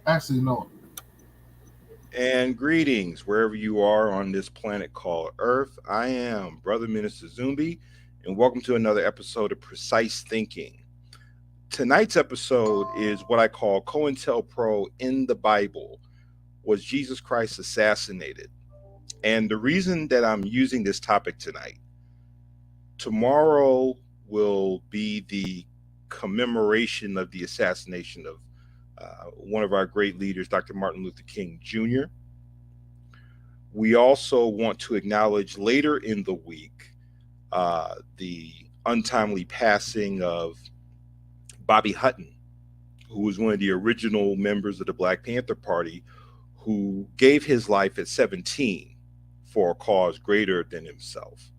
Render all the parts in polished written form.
Actually, no. And greetings wherever you are on this planet called Earth. I am Brother Minister Zumbi, and welcome to another episode of Precise Thinking. Tonight's episode is what I call COINTELPRO in the Bible. Was Jesus Christ assassinated? And the reason that I'm using this topic tonight, tomorrow will be the commemoration of the assassination of one of our great leaders, Dr. Martin Luther King Jr. We also want to acknowledge later in the week the untimely passing of Bobby Hutton, who was one of the original members of the Black Panther Party, who gave his life at 17 for a cause greater than himself.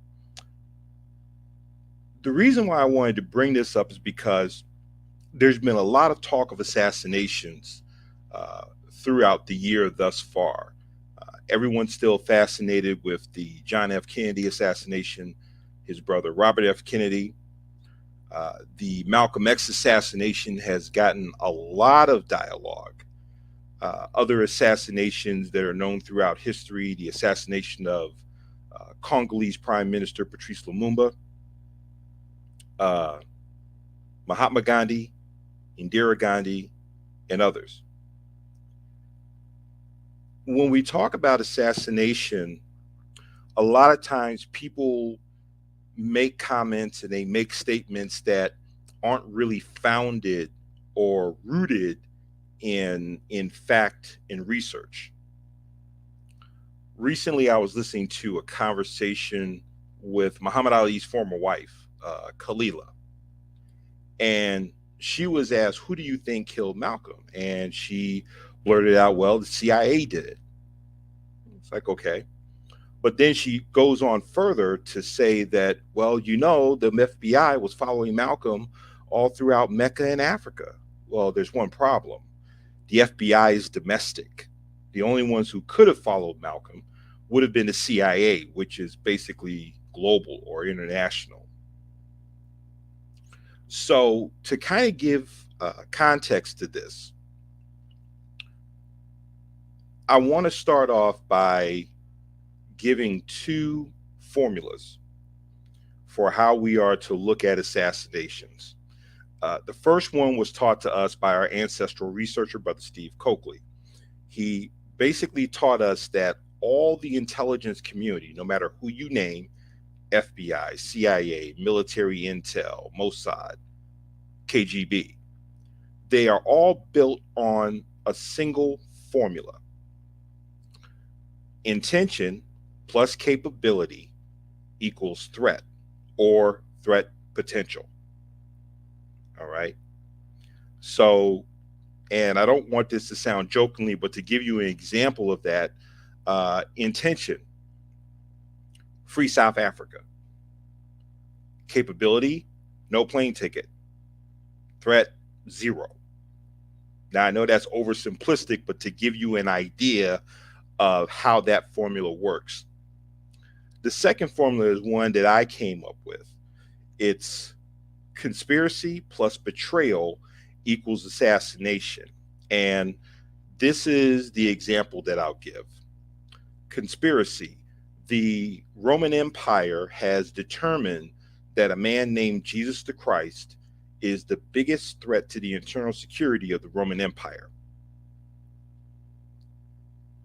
The reason why I wanted to bring this up is because there's been a lot of talk of assassinations uh, throughout the year thus far. Everyone's still fascinated with the John F. Kennedy assassination, his brother Robert F. Kennedy. The Malcolm X assassination has gotten a lot of dialogue. Other assassinations that are known throughout history, the assassination of Congolese Prime Minister Patrice Lumumba, uh, Mahatma Gandhi, Indira Gandhi, and others. When we talk about assassination, a lot of times people make comments and they make statements that aren't really founded or rooted in fact and research. Recently, I was listening to a conversation with Muhammad Ali's former wife, Khalila, and she was asked, "Who do you think killed Malcolm?" And she blurted out, "Well, the CIA did it." It's like, okay. But then she goes on further to say that, well, the FBI was following Malcolm all throughout Mecca and Africa. Well, there's one problem. The FBI is domestic. The only ones who could have followed Malcolm would have been the CIA, which is basically global or international. So, to kind of give context to this, I want to start off by giving two formulas for how we are to look at assassinations. The first one was taught to us by our ancestral researcher, Brother Steve Coakley. He basically taught us that all the intelligence community, no matter who you name, FBI, CIA, military intel, Mossad, KGB, they are all built on a single formula: intention plus capability equals threat or threat potential. All right. So, and I don't want this to sound jokingly, but to give you an example of that, intention, free South Africa. Capability, no plane ticket. Threat, zero. Now, I know that's oversimplistic, but to give you an idea of how that formula works. The second formula is one that I came up with. It's conspiracy plus betrayal equals assassination. And this is the example that I'll give. Conspiracy. The Roman Empire has determined that a man named Jesus the Christ is the biggest threat to the internal security of the Roman Empire.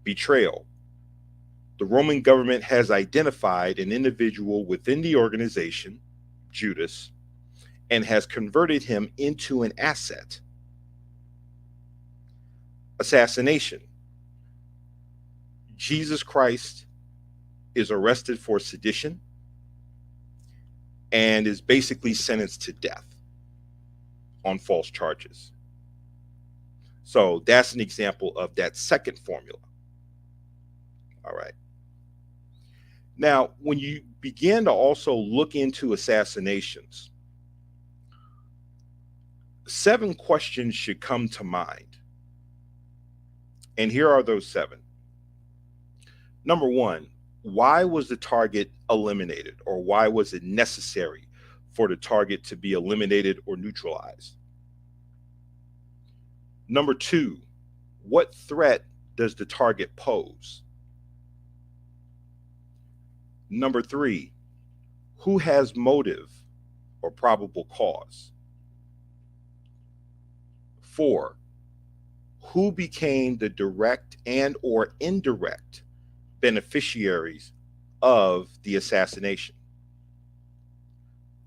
Betrayal. The Roman government has identified an individual within the organization, Judas, and has converted him into an asset. Assassination. Jesus Christ is arrested for sedition and is basically sentenced to death on false charges. So that's an example of that second formula. All right. Now, when you begin to also look into assassinations, 7 questions should come to mind. And here are those 7. Number 1, why was the target eliminated, or why was it necessary for the target to be eliminated or neutralized? Number 2, What threat does the target pose? Number 3, who has motive or probable cause? 4, who became the direct and or indirect beneficiaries of the assassination?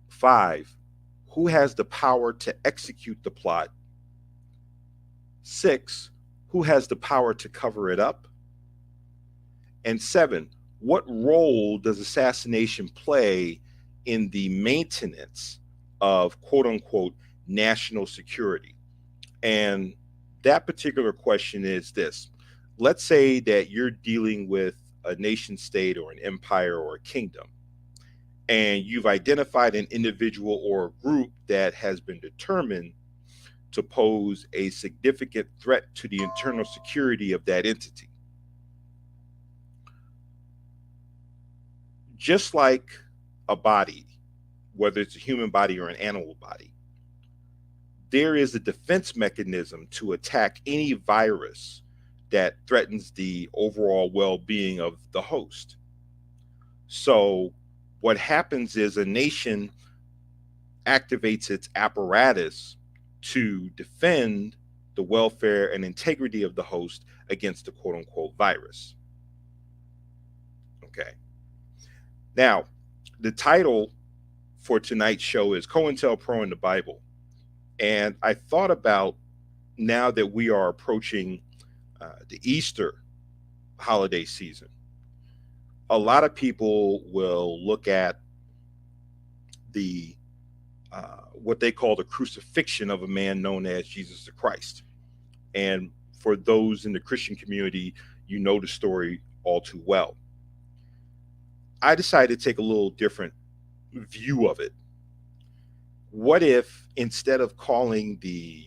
5, who has the power to execute the plot? 6, who has the power to cover it up? And 7, what role does assassination play in the maintenance of quote unquote national security? And that particular question is this. Let's say that you're dealing with a nation state or an empire or a kingdom, and you've identified an individual or a group that has been determined to pose a significant threat to the internal security of that entity. Just like a body, whether it's a human body or an animal body, there is a defense mechanism to attack any virus that threatens the overall well-being of the host. So what happens is a nation activates its apparatus to defend the welfare and integrity of the host against the quote unquote virus. Okay. Now, the title for tonight's show is COINTELPRO in the Bible. And I thought about, now that we are approaching the Easter holiday season, a lot of people will look at the what they call the crucifixion of a man known as Jesus the Christ. And for those in the Christian community, you know the story all too well. I decided to take a little different view of it. What if, instead of calling the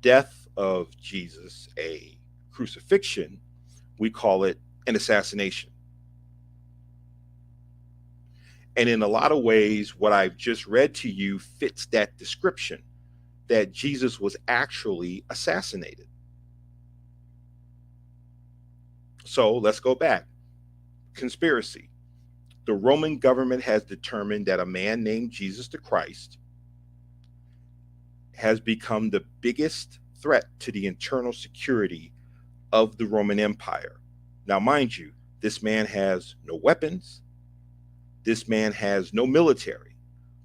death of Jesus a crucifixion, we call it an assassination? And in a lot of ways, what I've just read to you fits that description, that Jesus was actually assassinated. So let's go back. Conspiracy. The Roman government has determined that a man named Jesus the Christ has become the biggest threat to the internal security of the Roman Empire. Now, mind you, this man has no weapons. This man has no military.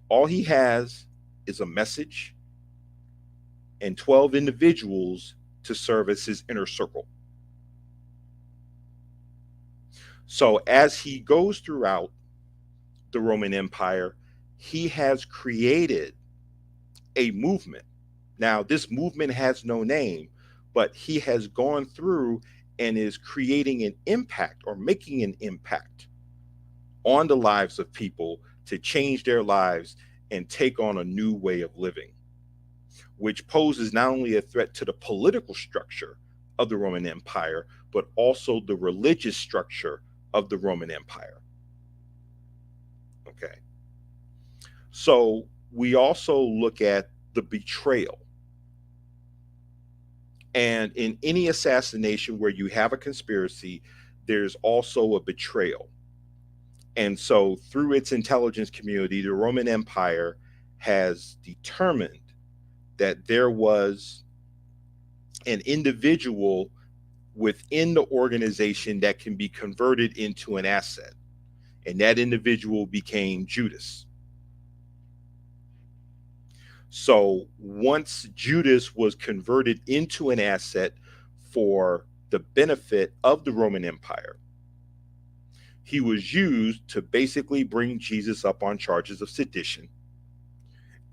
All he has is a message and 12 individuals to serve as his inner circle. So as he goes throughout the Roman Empire, he has created a movement. Now, this movement has no name, but he has gone through and is creating an impact, or making an impact on the lives of people to change their lives and take on a new way of living, which poses not only a threat to the political structure of the Roman Empire, but also the religious structure of the Roman Empire. Okay. So we also look at the betrayal. And in any assassination where you have a conspiracy, there's also a betrayal. And so through its intelligence community, the Roman Empire has determined that there was an individual within the organization that can be converted into an asset. And that individual became Judas. So once Judas was converted into an asset for the benefit of the Roman Empire, he was used to basically bring Jesus up on charges of sedition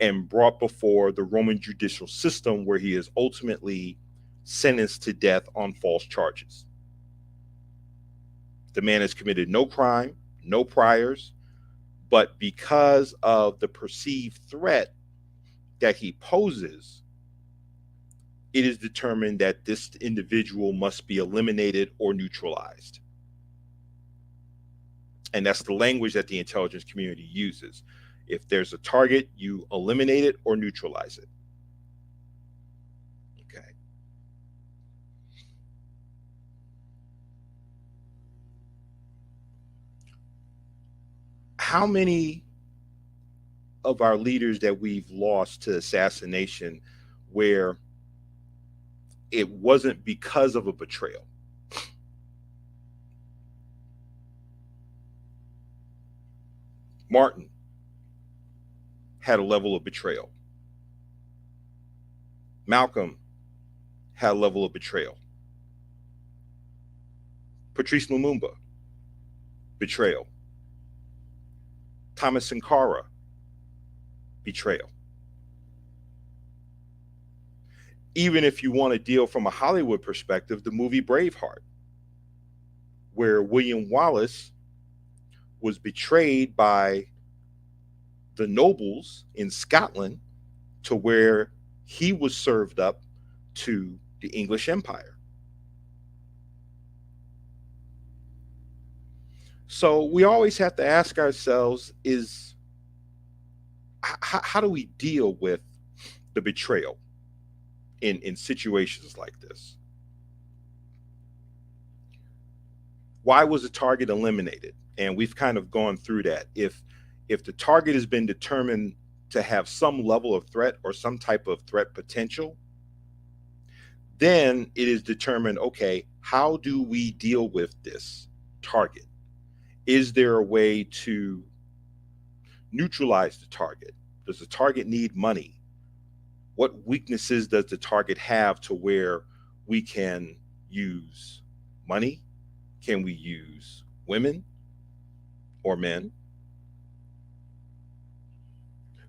and brought before the Roman judicial system, where he is ultimately sentenced to death on false charges. The man has committed no crime, no priors, but because of the perceived threat that he poses, it is determined that this individual must be eliminated or neutralized. And that's the language that the intelligence community uses. If there's a target, you eliminate it or neutralize it. Okay. how many of our leaders that we've lost to assassination where it wasn't because of a betrayal? Martin had a level of betrayal. Malcolm had a level of betrayal. Patrice Lumumba, betrayal. Thomas Sankara, betrayal. Even if you want to deal from a Hollywood perspective, the movie Braveheart, where William Wallace was betrayed by the nobles in Scotland to where he was served up to the English Empire. So we always have to ask ourselves is how do we deal with the betrayal in situations like this? Why was the target eliminated? And we've kind of gone through that. If the target has been determined to have some level of threat or some type of threat potential, then it is determined, okay, how do we deal with this target? Is there a way to neutralize the target? Does the target need money? What weaknesses does the target have to where we can use money? Can we use women or men?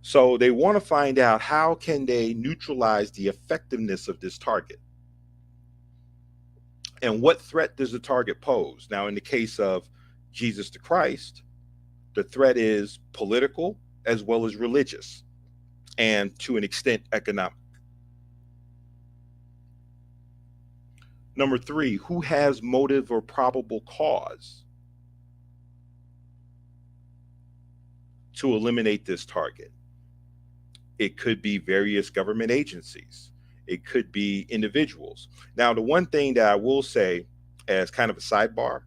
So they want to find out how can they neutralize the effectiveness of this target? And what threat does the target pose? Now, in the case of Jesus the Christ, the threat is political as well as religious, and to an extent, economic. Number three, who has motive or probable cause to eliminate this target? It could be various government agencies. It could be individuals. Now, the one thing that I will say as kind of a sidebar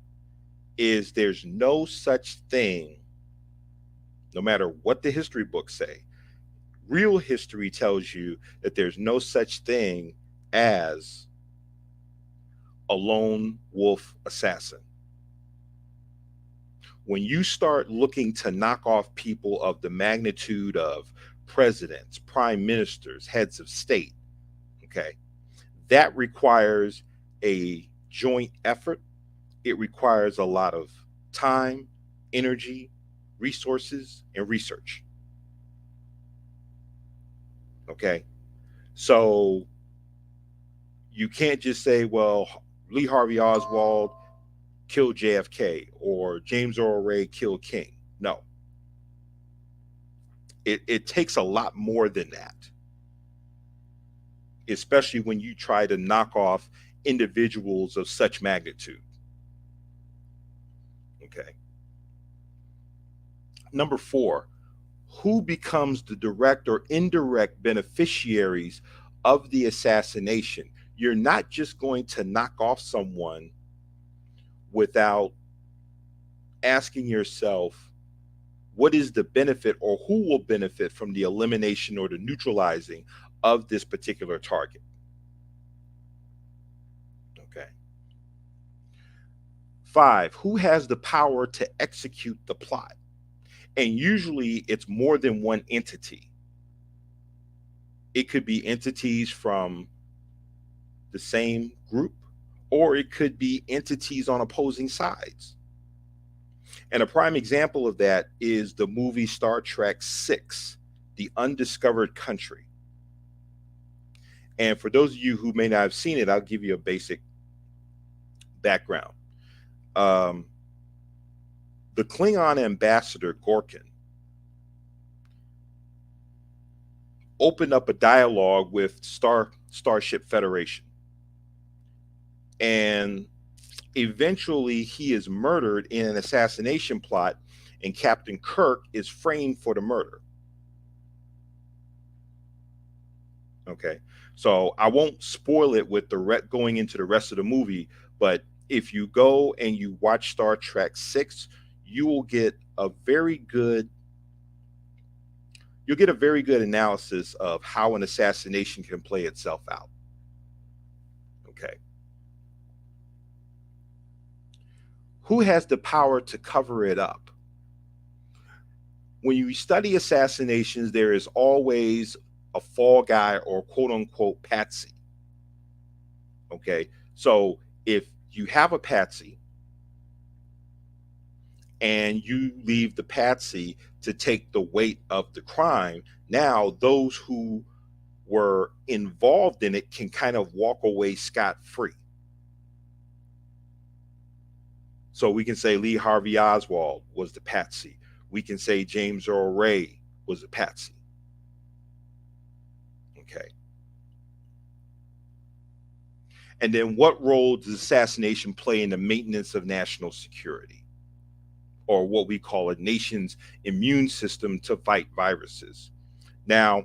is there's no such thing, no matter what the history books say, real history tells you that there's no such thing as a lone wolf assassin. When you start looking to knock off people of the magnitude of presidents, prime ministers, heads of state, okay, that requires a joint effort. It requires a lot of time, energy, resources, and research. Okay. So you can't just say, well, Lee Harvey Oswald killed JFK or James Earl Ray killed King. No. It takes a lot more than that, especially when you try to knock off individuals of such magnitude. Okay. Number four, who becomes the direct or indirect beneficiaries of the assassination? You're not just going to knock off someone without asking yourself, what is the benefit or who will benefit from the elimination or the neutralizing of this particular target? Okay. Five, who has the power to execute the plot? And usually it's more than one entity. It could be entities from the same group, or it could be entities on opposing sides. And a prime example of that is the movie Star Trek VI, The Undiscovered Country. And for those of you who may not have seen it, I'll give you a basic background. The Klingon ambassador Gorkin opened up a dialogue with Starship Federation. And eventually he is murdered in an assassination plot, and Captain Kirk is framed for the murder. Okay. So I won't spoil it with going into the rest of the movie, but if you go and you watch Star Trek 6, you will get a very good you'll get a very good analysis of how an assassination can play itself out. Okay. Who has the power to cover it up? When you study assassinations, there is always a fall guy or quote unquote patsy. Okay. So if you have a patsy and you leave the patsy to take the weight of the crime, now those who were involved in it can kind of walk away scot-free. So we can say Lee Harvey Oswald was the patsy. We can say James Earl Ray was a patsy. Okay. And then what role does assassination play in the maintenance of national security, or what we call a nation's immune system to fight viruses? Now,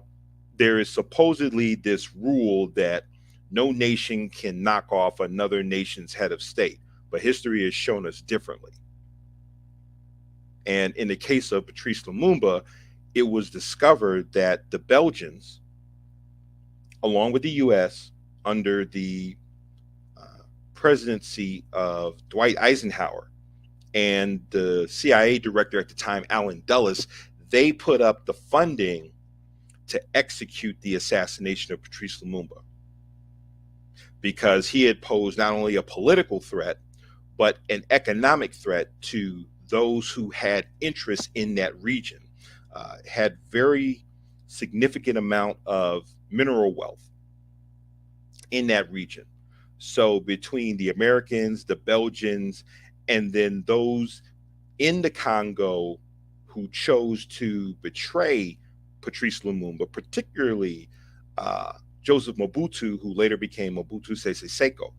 there is supposedly this rule that no nation can knock off another nation's head of state, but history has shown us differently. And in the case of Patrice Lumumba, it was discovered that the Belgians, along with the US, under the presidency of Dwight Eisenhower and the CIA director at the time, Allen Dulles, they put up the funding to execute the assassination of Patrice Lumumba, because he had posed not only a political threat, but an economic threat to those who had interest in that region, had very significant amount of mineral wealth in that region. So between the Americans, the Belgians, and then those in the Congo who chose to betray Patrice Lumumba, particularly Joseph Mobutu, who later became Mobutu Sese Seko,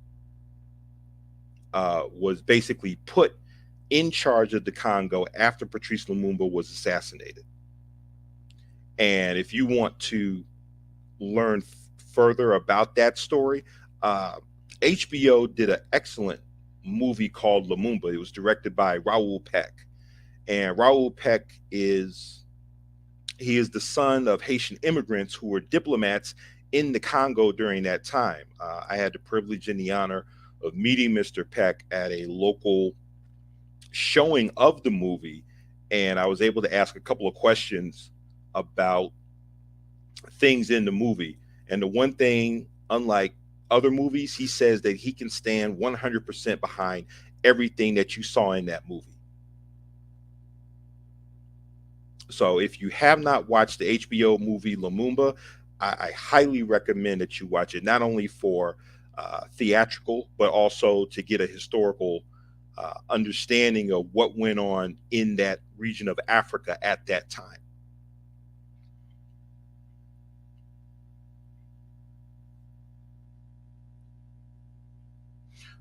was basically put in charge of the Congo after Patrice Lumumba was assassinated. And if you want to learn further about that story, HBO did an excellent movie called Lumumba. It was directed by Raoul Peck. And Raoul Peck is the son of Haitian immigrants who were diplomats in the Congo during that time. I had the privilege and the honor of meeting Mr. Peck at a local showing of the movie, and I was able to ask a couple of questions about things in the movie. And the one thing, unlike other movies, he says that he can stand 100% behind everything that you saw in that movie. So if you have not watched the HBO movie Lumumba, I highly recommend that you watch it, not only for theatrical, but also to get a historical understanding of what went on in that region of Africa at that time.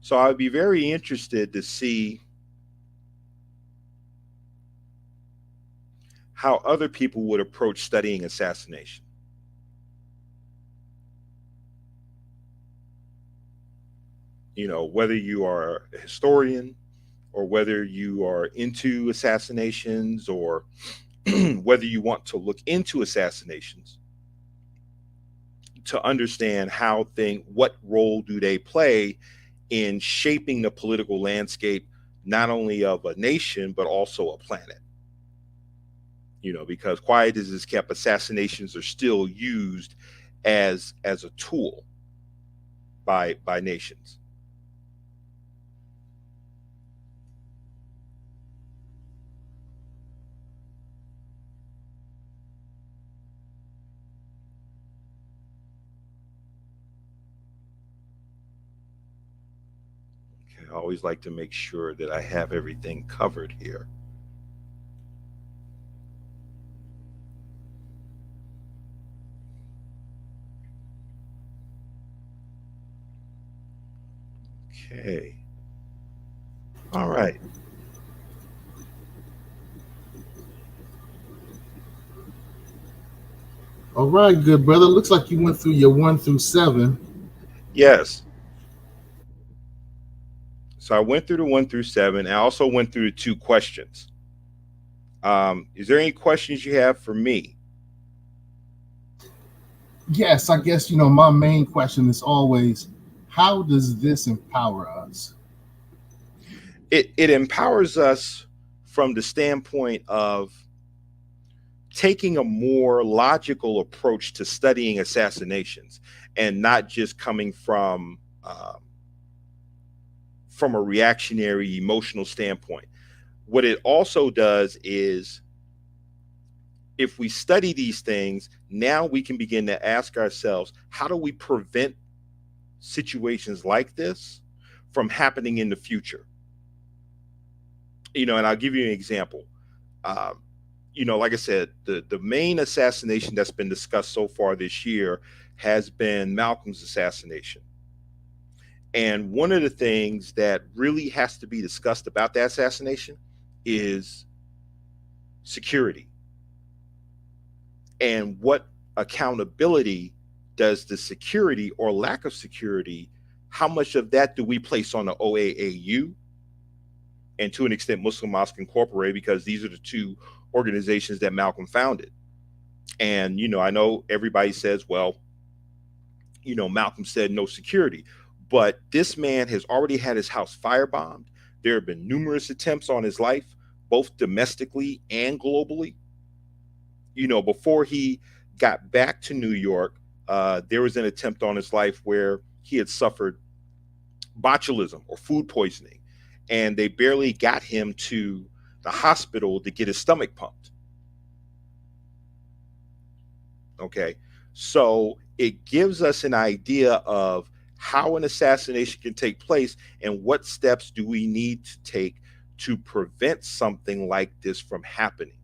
So I'd be very interested to see how other people would approach studying assassination. You know, whether you are a historian or whether you are into assassinations, or whether you want to look into assassinations to understand what role do they play in shaping the political landscape, not only of a nation, but also a planet. You know, because quiet as is kept, assassinations are still used as a tool by nations. Okay, I always like to make sure that I have everything covered here. Okay. All right. All right, good brother. Looks like you went through your 1 through 7. Yes. So I went through the 1 through 7. I also went through the 2 questions. Is there any questions you have for me? Yes, I guess, my main question is always, how does this empower us? It empowers us from the standpoint of taking a more logical approach to studying assassinations and not just coming from a reactionary emotional standpoint. What it also does is, if we study these things, now we can begin to ask ourselves, how do we prevent situations like this from happening in the future? And I'll give you an example. Um, like I said, the main assassination that's been discussed so far this year has been Malcolm's assassination. And one of the things that really has to be discussed about that assassination is security, and what accountability does the security or lack of security, how much of that do we place on the OAAU and to an extent Muslim Mosque Incorporated, because these are the two organizations that Malcolm founded. And I know everybody says, well, Malcolm said no security, but this man has already had his house firebombed. There have been numerous attempts on his life, both domestically and globally. Before he got back to New York, there was an attempt on his life where he had suffered botulism or food poisoning, and they barely got him to the hospital to get his stomach pumped. Okay. So it gives us an idea of how an assassination can take place and what steps do we need to take to prevent something like this from happening.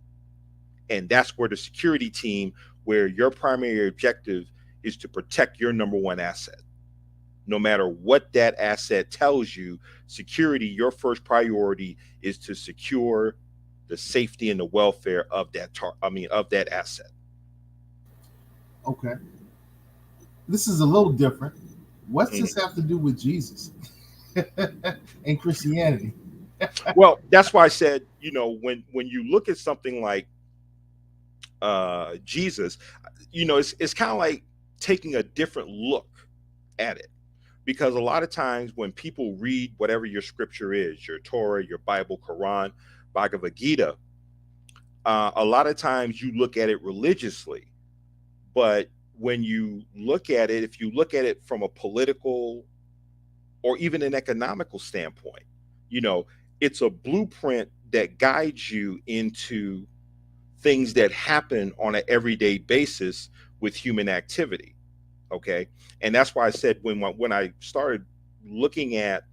And that's where the security team, where your primary objective is to protect your number one asset. No matter what that asset tells you, security, your first priority is to secure the safety and the welfare of of that asset. Okay. This is a little different. What's this Mhm. have to do with Jesus and Christianity? Well, that's why I said, when you look at something like Jesus, it's kind of like taking a different look at it, because a lot of times when people read whatever your scripture is, your Torah, your Bible, Quran, Bhagavad Gita, a lot of times you look at it religiously, but when you look at it, if you look at it from a political or even an economical standpoint, you know, it's a blueprint that guides you into things that happen on an everyday basis with human activity. Okay, and that's why I said, when I started looking at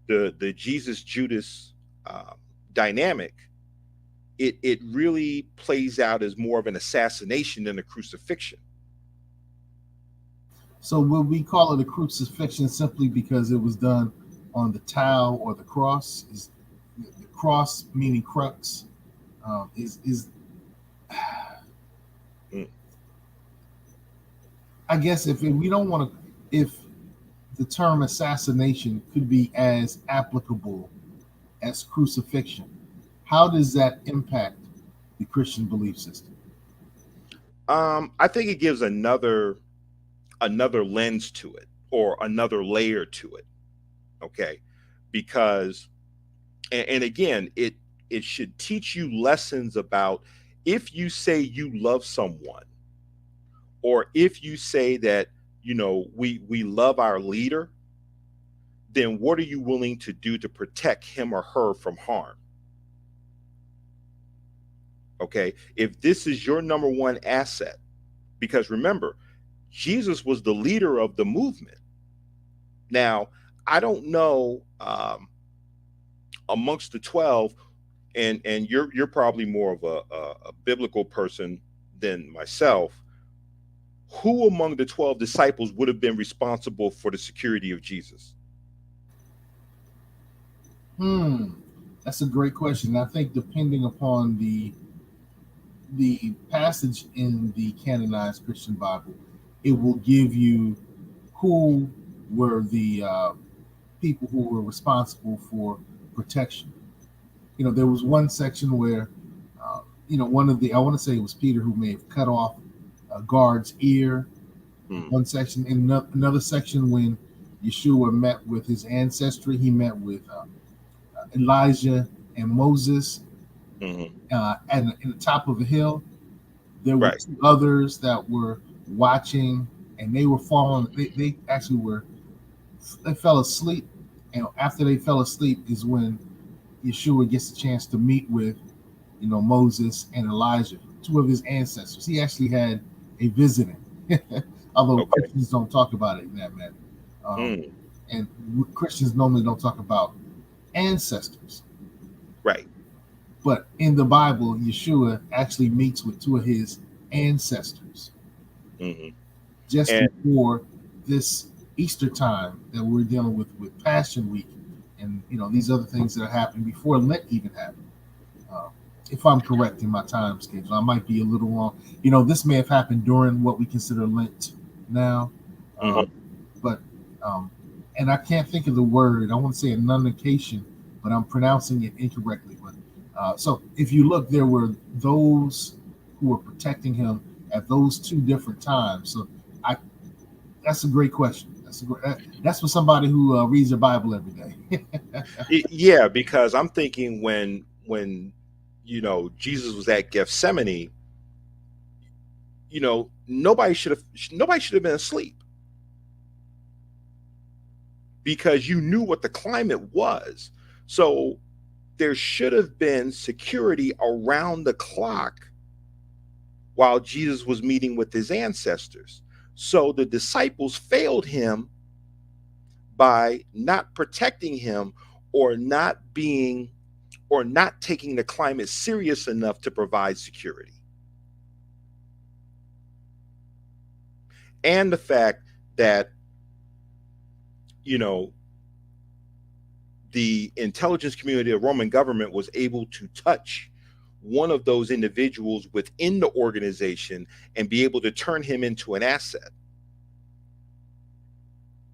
the Jesus Judas um, dynamic, it really plays out as more of an assassination than a crucifixion. So will we call it a crucifixion simply because it was done on the tau or the cross? Is the cross meaning crux? Is Mm. I guess if we don't want to, if the term assassination could be as applicable as crucifixion, how does that impact the Christian belief system? I think it gives another lens to it, or another layer to it. Okay, because and again, it should teach you lessons about, if you say you love someone, or if you say that we love our leader, then what are you willing to do to protect him or her from harm? Okay, if this is your number one asset, because remember, Jesus was the leader of the movement. Now, I don't know, amongst the 12, and you're probably more of a biblical person than myself, who among the 12 disciples would have been responsible for the security of Jesus? Hmm, that's a great question. I think depending upon the passage in the canonized Christian Bible, it will give you who were the people who were responsible for protection. There was one section where one of the, I want to say it was Peter who may have cut off a guard's ear. One section. In another section, when Yeshua met with his ancestry, he met with Elijah and Moses in the top of a hill. There were two others that were watching, and they were falling. They actually they fell asleep, and after they fell asleep is when Yeshua gets a chance to meet with, Moses and Elijah, two of his ancestors. He actually had a visiting, although Christians don't talk about it in that manner. And Christians normally don't talk about ancestors. Right. But in the Bible, Yeshua actually meets with two of his ancestors just before this Easter time that we're dealing with Passion Week, and these other things that are happening before Lent even happened. If I'm correct in my time schedule, I might be a little wrong. This may have happened during what we consider Lent now, but and I can't think of the word. I want to say annunciation, but I'm pronouncing it incorrectly. But so if you look, there were those who were protecting him at those two different times. So that's a great question. That's for somebody who reads their Bible every day. Yeah, because I'm thinking when Jesus was at Gethsemane, nobody should have been asleep, because you knew what the climate was. So there should have been security around the clock while Jesus was meeting with his ancestors. So the disciples failed him by not protecting him, or not taking the climate serious enough to provide security. And the fact that, the intelligence community, the Roman government, was able to touch one of those individuals within the organization and be able to turn him into an asset.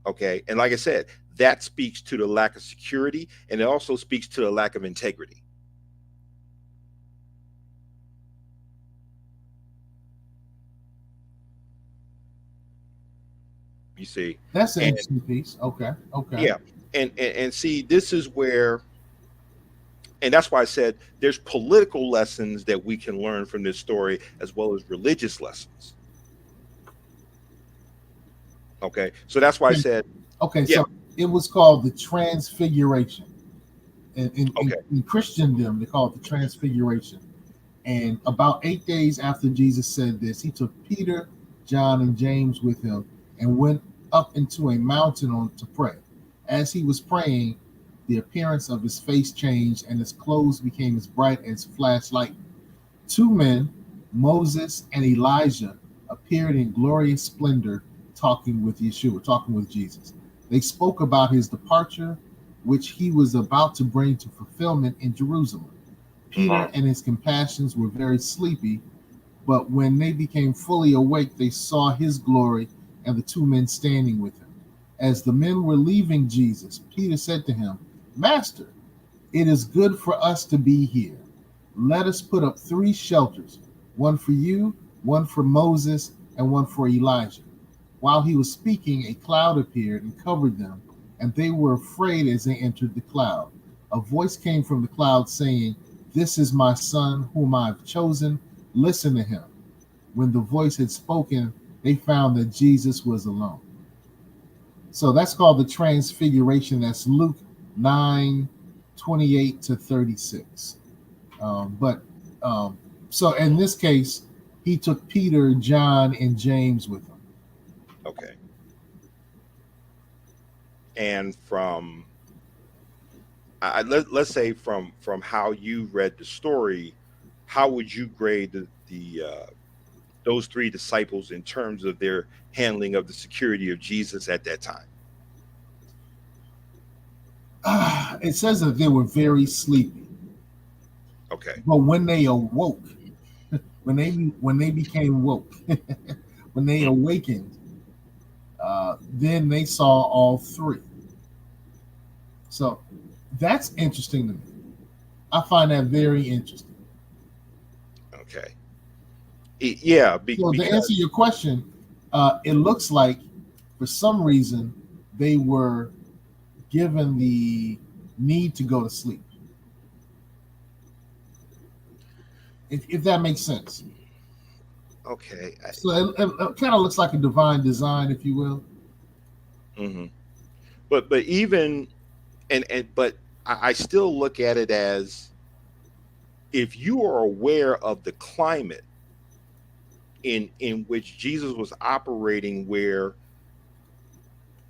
Okay. And like I said, that speaks to the lack of security, and it also speaks to the lack of integrity. You see, that's an interesting piece. Okay. Yeah. And see, this is where, and that's why I said there's political lessons that we can learn from this story, as well as religious lessons. Okay. So that's why I said, so it was called the Transfiguration. In Christendom, they call it the Transfiguration. And about 8 days after Jesus said this, he took Peter, John, and James with him and went up into a mountain to pray. As he was praying, the appearance of his face changed, and his clothes became as bright as flashlight. Two men, Moses and Elijah, appeared in glorious splendor, talking with Jesus. They spoke about his departure, which he was about to bring to fulfillment in Jerusalem. Peter and his companions were very sleepy, but when they became fully awake, they saw his glory and the two men standing with him. As the men were leaving Jesus, Peter said to him, "Master, it is good for us to be here. Let us put up 3 shelters, one for you, one for Moses, and one for Elijah." While he was speaking, a cloud appeared and covered them, and they were afraid as they entered the cloud. A voice came from the cloud saying, "This is my son whom I have chosen. Listen to him." When the voice had spoken, they found that Jesus was alone. So that's called the Transfiguration. That's Luke 9:28 to 36. So in this case, he took Peter, John, and James with him. Okay. And from, let's say from how you read the story, how would you grade those 3 disciples in terms of their handling of the security of Jesus at that time? It says that they were very sleepy. Okay. But when they awoke, when they became woke, when they awakened, then they saw all 3. So that's interesting to me. I find that very interesting. Okay. Yeah. So to answer Because your question, it looks like for some reason they were given the need to go to sleep. If that makes sense. okay. So it kind of looks like a divine design, if you will. Mhm. But even and but I still look at it as, if you are aware of the climate in which Jesus was operating, where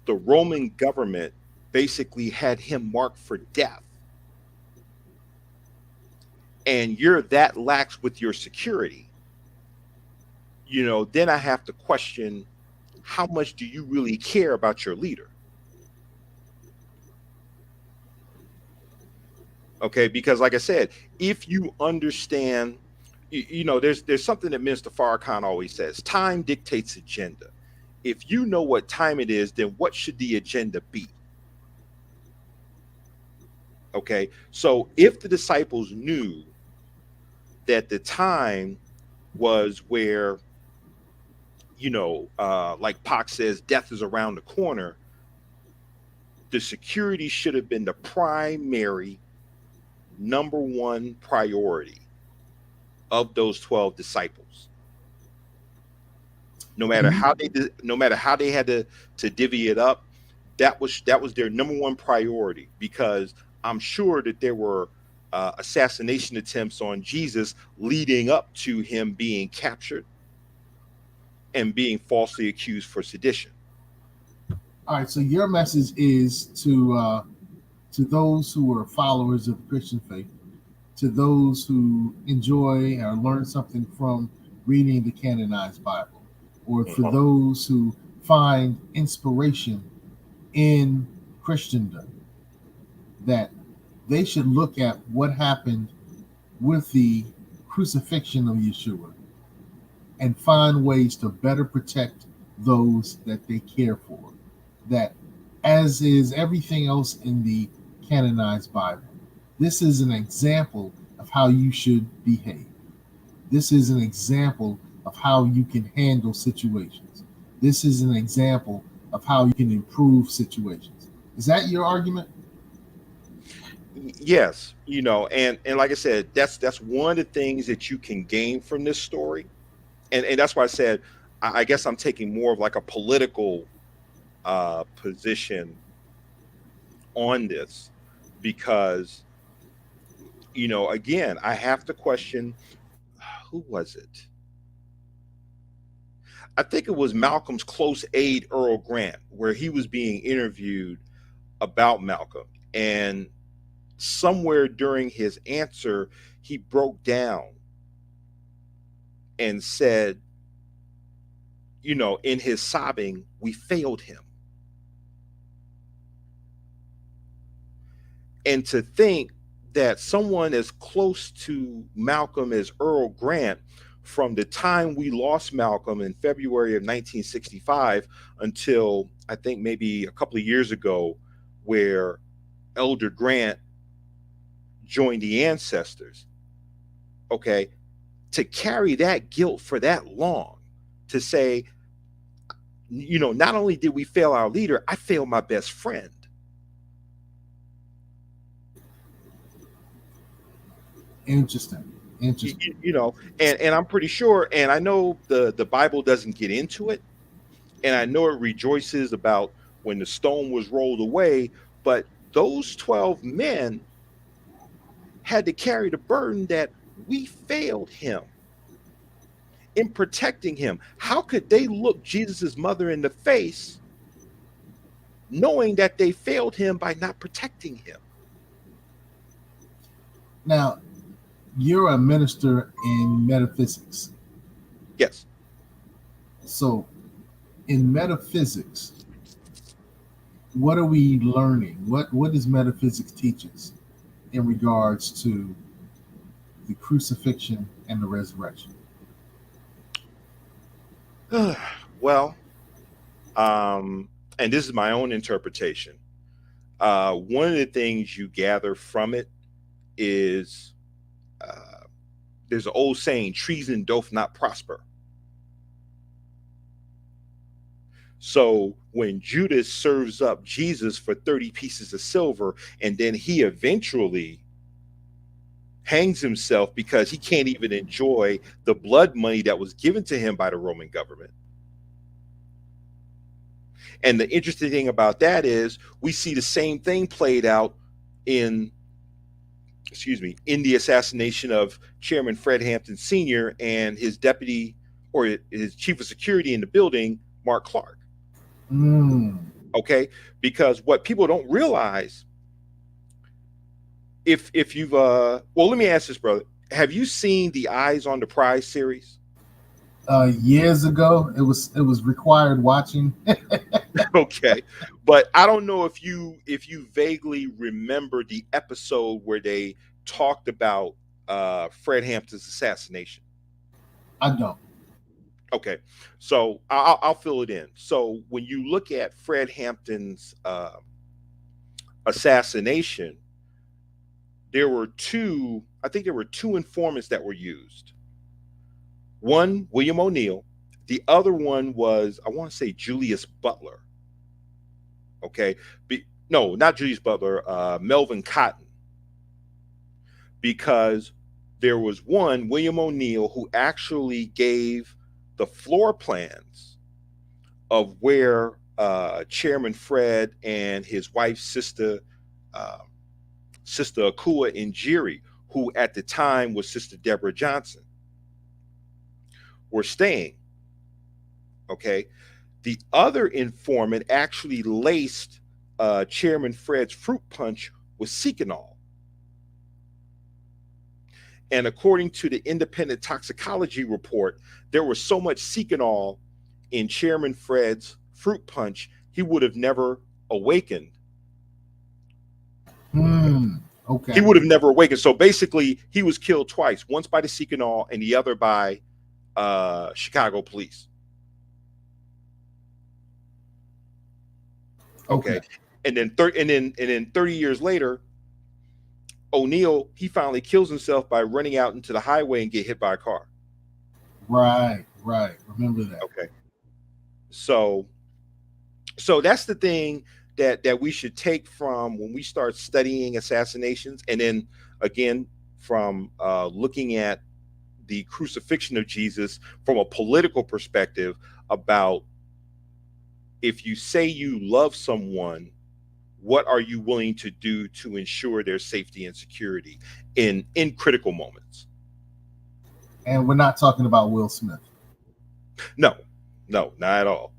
the Roman government basically had him marked for death, and you're that lax with your security, then I have to question, how much do you really care about your leader? Okay, because like I said, if you understand, there's something that Mr. Farrakhan always says: time dictates agenda. If you know what time it is, then what should the agenda be? Okay, so if the disciples knew that the time was where, like Pac says, death is around the corner, the security should have been the primary, number one priority of those 12 disciples. No matter And how they did, no matter how they had to divvy it up, that was their number one priority, because I'm sure that there were assassination attempts on Jesus leading up to him being captured and being falsely accused for sedition. all right, so your message is to those who are followers of the Christian faith, to those who enjoy or learn something from reading the canonized Bible, or for Mhm. those who find inspiration in Christendom, that they should look at what happened with the crucifixion of Yeshua and find ways to better protect those that they care for. That, as is everything else in the canonized Bible, this is an example of how you should behave. This is an example of how you can handle situations. This is an example of how you can improve situations. Is that your argument? Yes, and like I said, that's one of the things that you can gain from this story, and that's why I said, I guess I'm taking more of like a political position on this, because again, I have to question, who was it? I think it was Malcolm's close aide, Earl Grant, where he was being interviewed about Malcolm, and somewhere during his answer, he broke down and said, in his sobbing, we failed him. And to think that someone as close to Malcolm as Earl Grant, from the time we lost Malcolm in February of 1965 until I think maybe a couple of years ago, where Elder Grant joined the ancestors, okay, to carry that guilt for that long, to say, not only did we fail our leader, I failed my best friend. Interesting. you, Interesting. you know and I'm pretty sure, and I know the Bible doesn't get into it, and I know it rejoices about when the stone was rolled away, but those 12 men had to carry the burden that we failed him in protecting him. How could they look Jesus's mother in the face knowing that they failed him by not protecting him? Now, you're a minister in metaphysics. Yes. So, in metaphysics, what are we learning? What does metaphysics teach us in regards to the crucifixion and the resurrection? Well, and this is my own interpretation. One of the things you gather from it is, uh, There's an old saying, treason doth not prosper. So when Judas serves up Jesus for 30 pieces of silver, and then he eventually hangs himself because he can't even enjoy the blood money that was given to him by the Roman government. And the interesting thing about that is we see the same thing played out in, in the assassination of Chairman Fred Hampton Sr. and his deputy, or his chief of security in the building, Mark Clark. Okay, because what people don't realize, if you've well, let me ask this, brother. Have you seen the Eyes on the Prize series? Years ago, it was required watching. Okay, but I don't know if you vaguely remember the episode where they talked about Fred Hampton's assassination. I don't. Okay, so I'll fill it in. So when you look at Fred Hampton's assassination, there were two, I think there were two informants that were used. One, William O'Neill. The other one was, I want to say, Julius Butler. Okay. No, not Julius Butler, Melvin Cotton. Because there was one, William O'Neill, who actually gave the floor plans of where Chairman Fred and his wife's sister, Sister Akua Njeri, who at the time was Sister Deborah Johnson, were staying. Okay. The other informant actually laced Chairman Fred's fruit punch with Seconal. And according to the independent toxicology report, there was so much Seconal in Chairman Fred's fruit punch, he would have never awakened. Okay. He would have never awakened. So basically, he was killed twice, once by the Seconal and the other by Chicago police. Okay. And then 30 years later, O'Neill, he finally kills himself by running out into the highway and get hit by a car. Right. Remember that. Okay. So that's the thing that we should take from when we start studying assassinations, and then again from looking at the crucifixion of Jesus from a political perspective about, if you say you love someone, what are you willing to do to ensure their safety and security in critical moments? And we're not talking about Will Smith. No, not at all.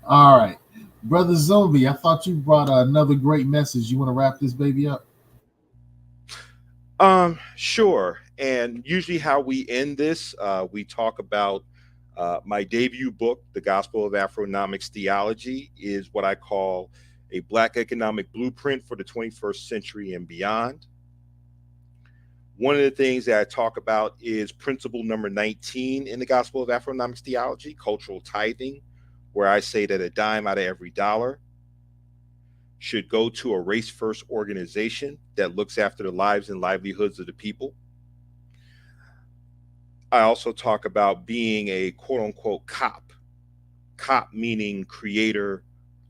All right. Brother Zumbi, I thought you brought another great message. You want to wrap this baby up? Sure. And usually how we end this, we talk about my debut book, The Gospel of Afro-nomic Theology, is what I call a Black economic blueprint for the 21st century and beyond. One of the things that I talk about is principle number 19 in the Gospel of Afro-nomic Theology, cultural tithing, where I say that a dime out of every dollar should go to a race-first organization that looks after the lives and livelihoods of the people. I also talk about being a quote-unquote cop meaning creator,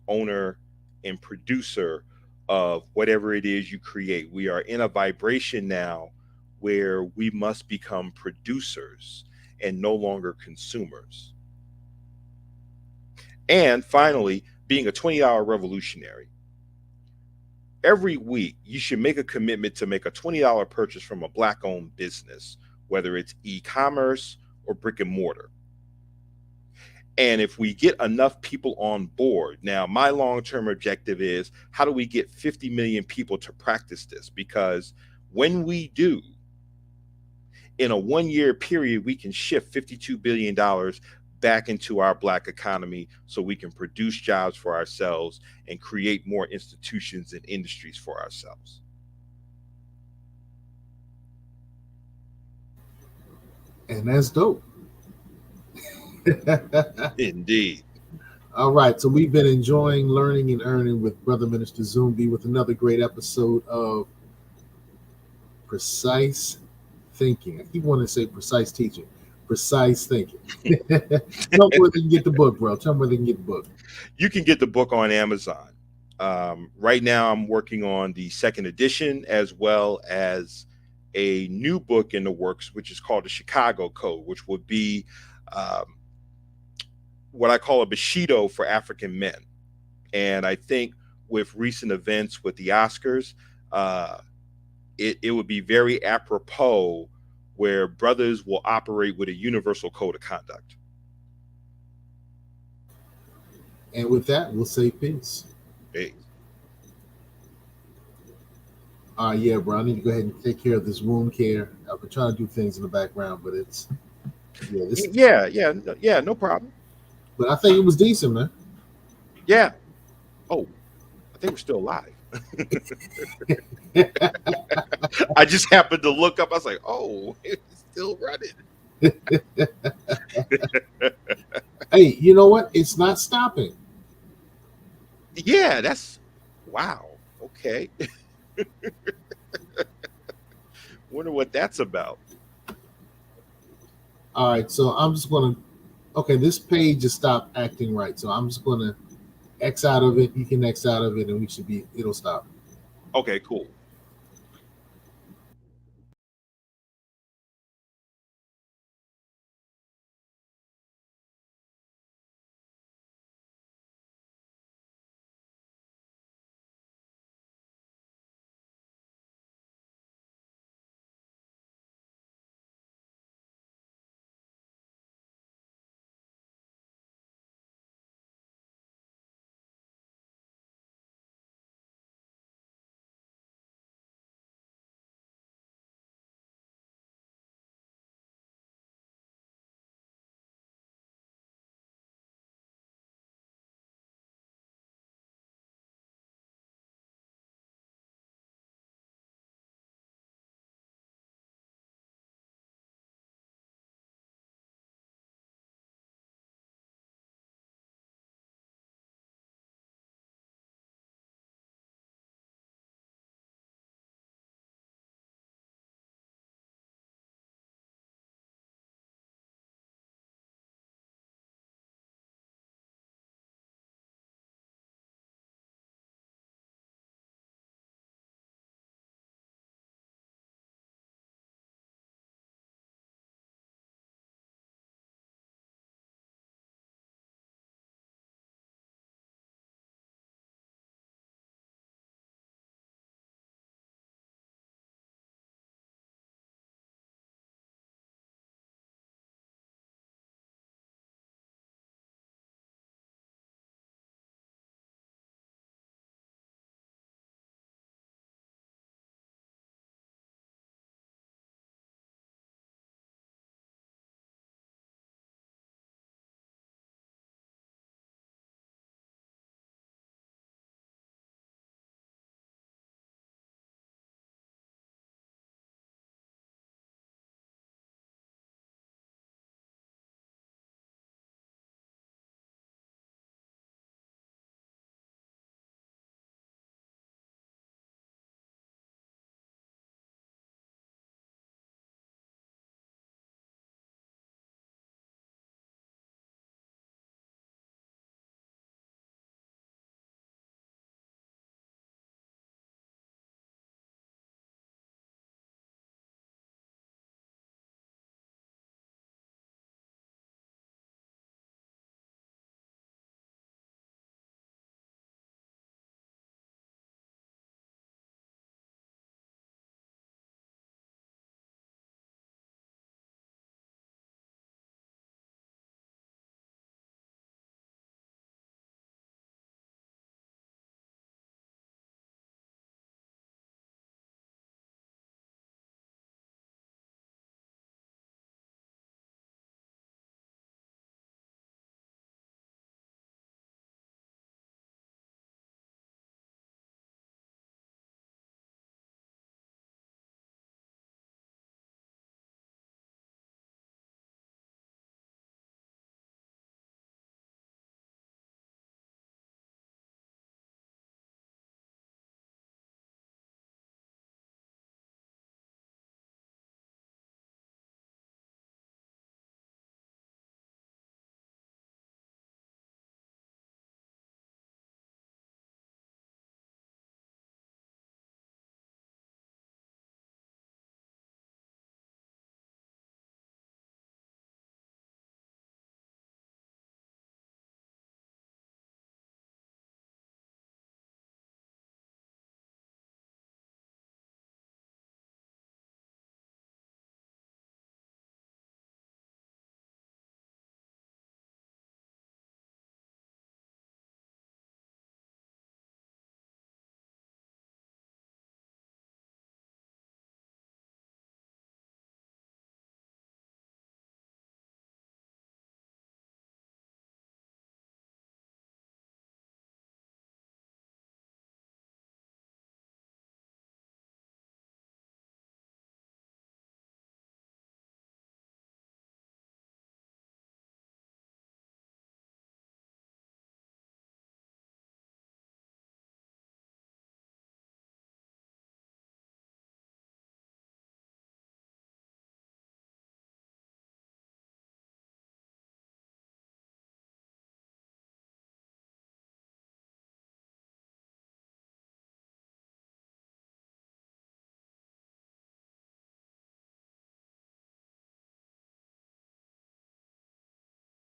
owner, and producer of whatever it is you create. We are in a vibration now where we must become producers and no longer consumers. And finally, being a 20-hour revolutionary. Every week, you should make a commitment to make a $20 purchase from a Black-owned business, whether it's e-commerce or brick and mortar. And if we get enough people on board, now my long-term objective is, how do we get 50 million people to practice this? Because when we do, in a 1-year period, we can shift $52 billion back into our Black economy so we can produce jobs for ourselves and create more institutions and industries for ourselves. And that's dope. Indeed. All right. So we've been enjoying learning and earning with Brother Minister Zumbi with another great episode of Precise thinking. I keep wanting to say precise teaching, precise thinking. Tell them where they can get the book, bro. Tell them where they can get the book. You can get the book on Amazon. Right now, I'm working on the second edition as well as a new book in the works, which is called the Chicago Code, which would be um, what I call a Bushido for African men. And I think with recent events with the Oscars, uh, it would be very apropos where brothers will operate with a universal code of conduct. And with that, we'll say peace. Hey. Yeah, bro. I need to go ahead and take care of this wound care. I've been trying to do things in the background, but it's Yeah, no problem. But I think it was decent, man. Yeah. Oh, I think we're still live. I just happened to look up. I was like, oh, it's still running. Hey, you know what? It's not stopping. Yeah, that's wow. Okay. Wonder what that's about. All right, so I'm just gonna. Okay, this page just stopped acting right, so I'm just gonna X out of it. You can X out of it, and it'll stop. Okay, cool.